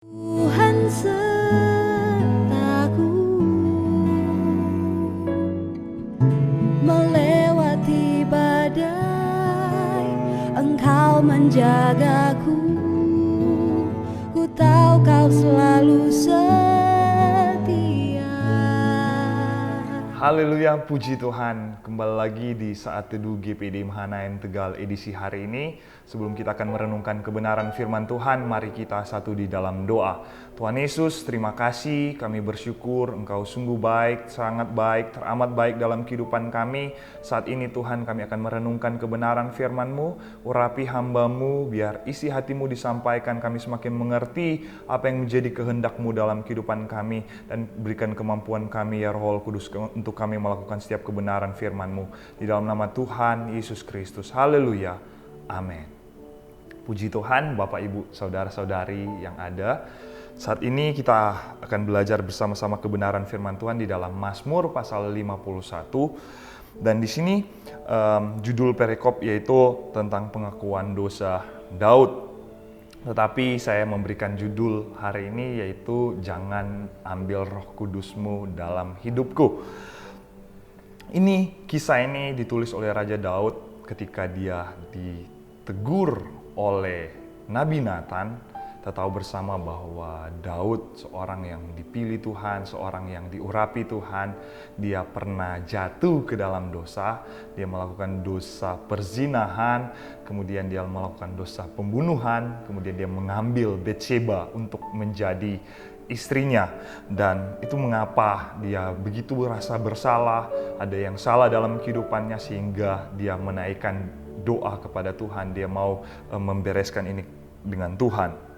Tuhan sertaku melewati badai, Engkau menjagaku. Ku tahu Kau selalu setia. Haleluya, puji Tuhan. Kembali lagi di Saat Teduh GPD Mahanaim Tegal edisi hari ini. Sebelum kita akan merenungkan kebenaran firman Tuhan, mari kita satu di dalam doa. Tuhan Yesus, terima kasih. Kami bersyukur Engkau sungguh baik, sangat baik, teramat baik dalam kehidupan kami. Saat ini Tuhan, kami akan merenungkan kebenaran firman-Mu. Urapi hamba-Mu, biar isi hati-Mu disampaikan, kami semakin mengerti apa yang menjadi kehendak-Mu dalam kehidupan kami. Dan berikan kemampuan kami ya Roh Kudus untuk kami melakukan setiap kebenaran firman-Mu. Di dalam nama Tuhan Yesus Kristus. Haleluya. Amin. Puji Tuhan, Bapak, Ibu, Saudara-saudari yang ada. Saat ini kita akan belajar bersama-sama kebenaran firman Tuhan di dalam Mazmur pasal 51. Dan di sini judul perikop yaitu tentang pengakuan dosa Daud. Tetapi saya memberikan judul hari ini yaitu Jangan Ambil Roh Kudus-Mu dalam Hidupku. Kisah ini ditulis oleh Raja Daud ketika dia ditegur oleh Nabi Nathan. Kita tahu bersama bahwa Daud seorang yang dipilih Tuhan, seorang yang diurapi Tuhan. Dia pernah jatuh ke dalam dosa, dia melakukan dosa perzinahan, kemudian dia melakukan dosa pembunuhan, kemudian dia mengambil Betsheba untuk menjadi istrinya. Dan itu mengapa dia begitu merasa bersalah, ada yang salah dalam kehidupannya sehingga dia menaikkan doa kepada Tuhan, dia mau membereskan ini dengan Tuhan.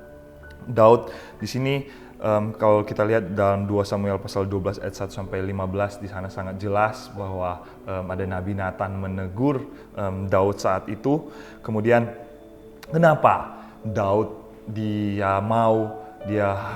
Daud di sini kalau kita lihat dalam 2 Samuel pasal 12 ayat 1 sampai 15 di sana sangat jelas bahwa ada Nabi Nathan menegur Daud saat itu. Kemudian kenapa Daud dia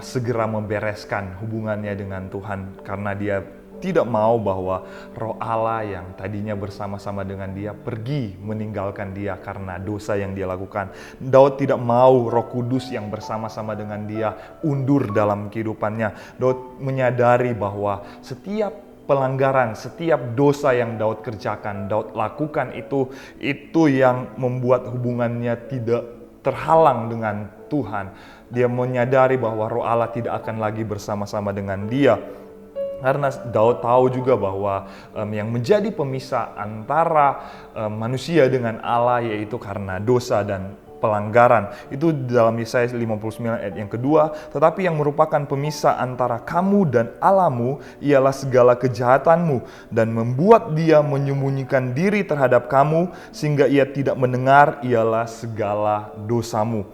segera membereskan hubungannya dengan Tuhan, karena dia tidak mau bahwa Roh Allah yang tadinya bersama-sama dengan dia pergi meninggalkan dia karena dosa yang dia lakukan. Daud tidak mau Roh Kudus yang bersama-sama dengan dia undur dalam kehidupannya. Daud menyadari bahwa setiap pelanggaran, setiap dosa yang Daud kerjakan, Daud lakukan itu yang membuat hubungannya tidak terhalang dengan Tuhan. Dia menyadari bahwa Roh Allah tidak akan lagi bersama-sama dengan dia. Karena Daud tahu juga bahwa yang menjadi pemisah antara manusia dengan Allah yaitu karena dosa dan pelanggaran. Itu dalam Yesaya 59 ayat yang kedua. Tetapi yang merupakan pemisah antara kamu dan Allahmu ialah segala kejahatanmu, dan membuat dia menyembunyikan diri terhadap kamu sehingga ia tidak mendengar ialah segala dosamu.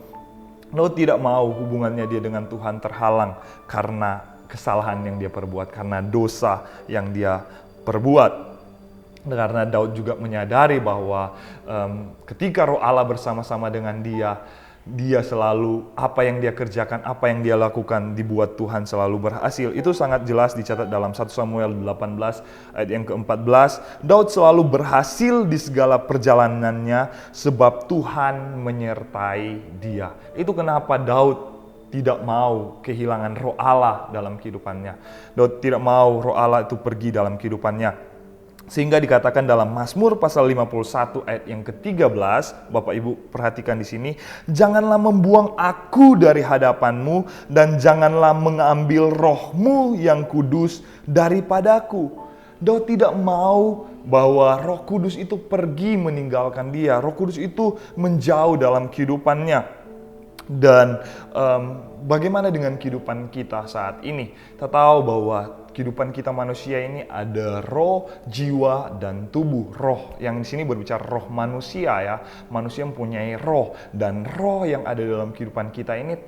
Daud tidak mau hubungannya dia dengan Tuhan terhalang karena kesalahan yang dia perbuat, karena dosa yang dia perbuat. Karena Daud juga menyadari bahwa ketika Roh Allah bersama-sama dengan dia selalu, apa yang dia kerjakan, apa yang dia lakukan dibuat Tuhan selalu berhasil. Itu sangat jelas dicatat dalam 1 Samuel 18 ayat yang ke-14. Daud selalu berhasil di segala perjalanannya sebab Tuhan menyertai dia. Itu kenapa Daud tidak mau kehilangan Roh Allah dalam kehidupannya. Daud tidak mau Roh Allah itu pergi dalam kehidupannya. Sehingga dikatakan dalam Mazmur pasal 51 ayat yang ke-13, Bapak Ibu perhatikan di sini, janganlah membuang aku dari hadapanmu dan janganlah mengambil Roh-Mu yang kudus daripadaku. Daud tidak mau bahwa Roh Kudus itu pergi meninggalkan dia. Roh Kudus itu menjauh dalam kehidupannya. Dan bagaimana dengan kehidupan kita saat ini? Kita tahu bahwa kehidupan kita manusia ini ada roh, jiwa, dan tubuh. Roh yang di sini berbicara roh manusia ya. Manusia mempunyai roh, dan roh yang ada dalam kehidupan kita ini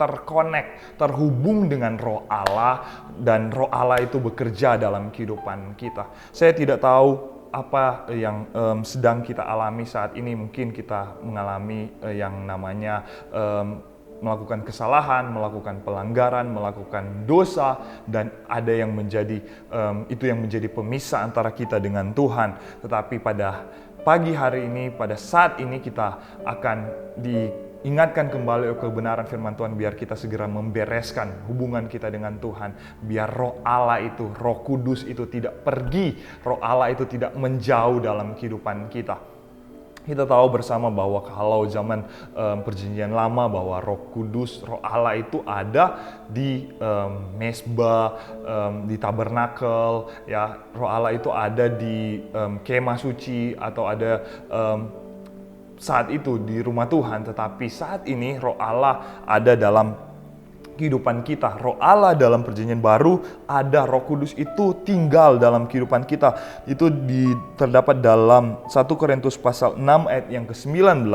terhubung dengan Roh Allah, dan Roh Allah itu bekerja dalam kehidupan kita. Saya tidak tahu apa yang sedang kita alami saat ini. Mungkin kita mengalami yang namanya melakukan kesalahan, melakukan pelanggaran, melakukan dosa, dan ada yang menjadi itu yang menjadi pemisah antara kita dengan Tuhan. Tetapi pada pagi hari ini, pada saat ini kita akan ingatkan kembali kebenaran firman Tuhan, biar kita segera membereskan hubungan kita dengan Tuhan. Biar Roh Allah itu, Roh Kudus itu tidak pergi, Roh Allah itu tidak menjauh dalam kehidupan kita. Kita tahu bersama bahwa kalau zaman perjanjian lama, bahwa Roh Kudus, Roh Allah itu ada di mesbah, di tabernakel, ya. Roh Allah itu ada di kemah suci, atau ada saat itu di rumah Tuhan. Tetapi saat ini Roh Allah ada dalam kehidupan kita. Roh Allah dalam perjanjian baru ada, Roh Kudus itu tinggal dalam kehidupan kita. Itu terdapat dalam 1 Korintus pasal 6 ayat yang ke-19.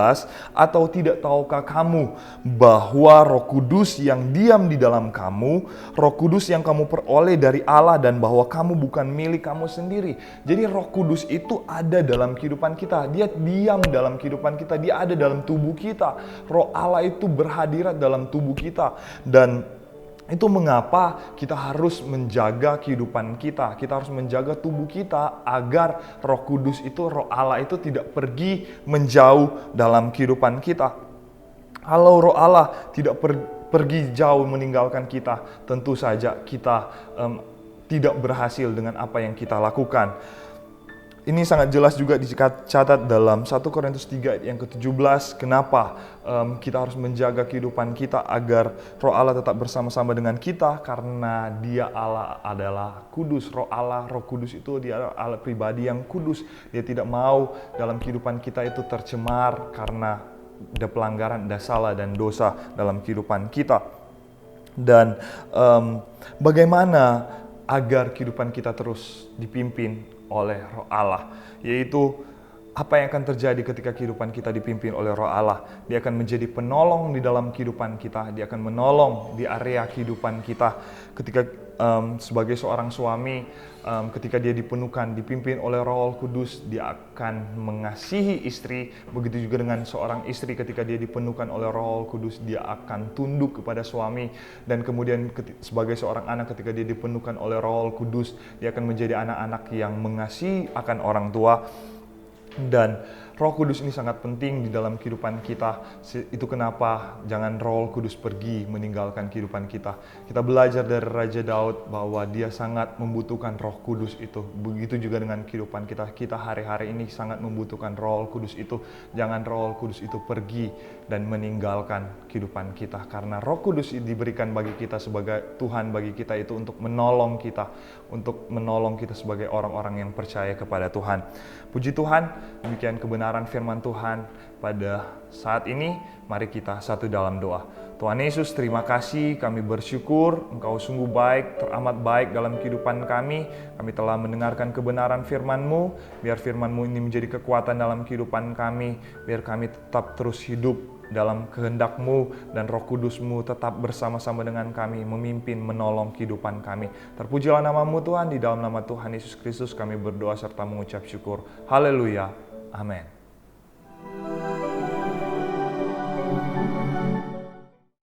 Atau tidak tahukah kamu bahwa Roh Kudus yang diam di dalam kamu, Roh Kudus yang kamu peroleh dari Allah, dan bahwa kamu bukan milik kamu sendiri. Jadi Roh Kudus itu ada dalam kehidupan kita. Dia diam dalam kehidupan kita. Dia ada dalam tubuh kita. Roh Allah itu berhadirat dalam tubuh kita. Dan itu mengapa kita harus menjaga kehidupan kita. Kita harus menjaga tubuh kita agar Roh Kudus itu, Roh Allah itu tidak pergi menjauh dalam kehidupan kita. Kalau Roh Allah tidak pergi jauh meninggalkan kita, tentu saja kita tidak berhasil dengan apa yang kita lakukan. Ini sangat jelas juga dicatat dalam 1 Korintus 3 yang ke-17. Kenapa kita harus menjaga kehidupan kita agar Roh Allah tetap bersama-sama dengan kita? Karena Dia Allah adalah kudus. Roh Allah, Roh Kudus itu Dia Allah pribadi yang kudus. Dia tidak mau dalam kehidupan kita itu tercemar karena ada pelanggaran, ada salah dan dosa dalam kehidupan kita. Dan bagaimana agar kehidupan kita terus dipimpin oleh Roh Allah, yaitu apa yang akan terjadi ketika kehidupan kita dipimpin oleh Roh Allah. Dia akan menjadi penolong di dalam kehidupan kita. Dia akan menolong di area kehidupan kita. Ketika sebagai seorang suami, ketika dia dipimpin oleh Roh Kudus, dia akan mengasihi istri. Begitu juga dengan seorang istri, ketika dia dipenuhkan oleh Roh Kudus, dia akan tunduk kepada suami. Dan kemudian sebagai seorang anak, ketika dia dipenuhkan oleh Roh Kudus, dia akan menjadi anak-anak yang mengasihi akan orang tua. Dan Roh Kudus ini sangat penting di dalam kehidupan kita. Itu kenapa jangan Roh Kudus pergi meninggalkan kehidupan kita. Kita belajar dari Raja Daud bahwa dia sangat membutuhkan Roh Kudus itu. Begitu juga dengan kehidupan kita. Kita hari-hari ini sangat membutuhkan Roh Kudus itu. Jangan Roh Kudus itu pergi dan meninggalkan kehidupan kita. Karena Roh Kudus diberikan bagi kita sebagai Tuhan bagi kita itu untuk menolong kita. Untuk menolong kita sebagai orang-orang yang percaya kepada Tuhan. Puji Tuhan, demikian kebenaran firman Tuhan pada saat ini. Mari kita satu dalam doa. Tuhan Yesus, terima kasih, kami bersyukur Engkau sungguh baik, teramat baik dalam kehidupan kami. Kami telah mendengarkan kebenaran firman-Mu. Biar firman-Mu ini menjadi kekuatan dalam kehidupan kami. Biar kami tetap terus hidup dalam kehendak-Mu, dan Roh Kudus-Mu tetap bersama-sama dengan kami, memimpin, menolong kehidupan kami. Terpujilah nama-Mu Tuhan, di dalam nama Tuhan Yesus Kristus kami berdoa serta mengucap syukur. Haleluya. Amin.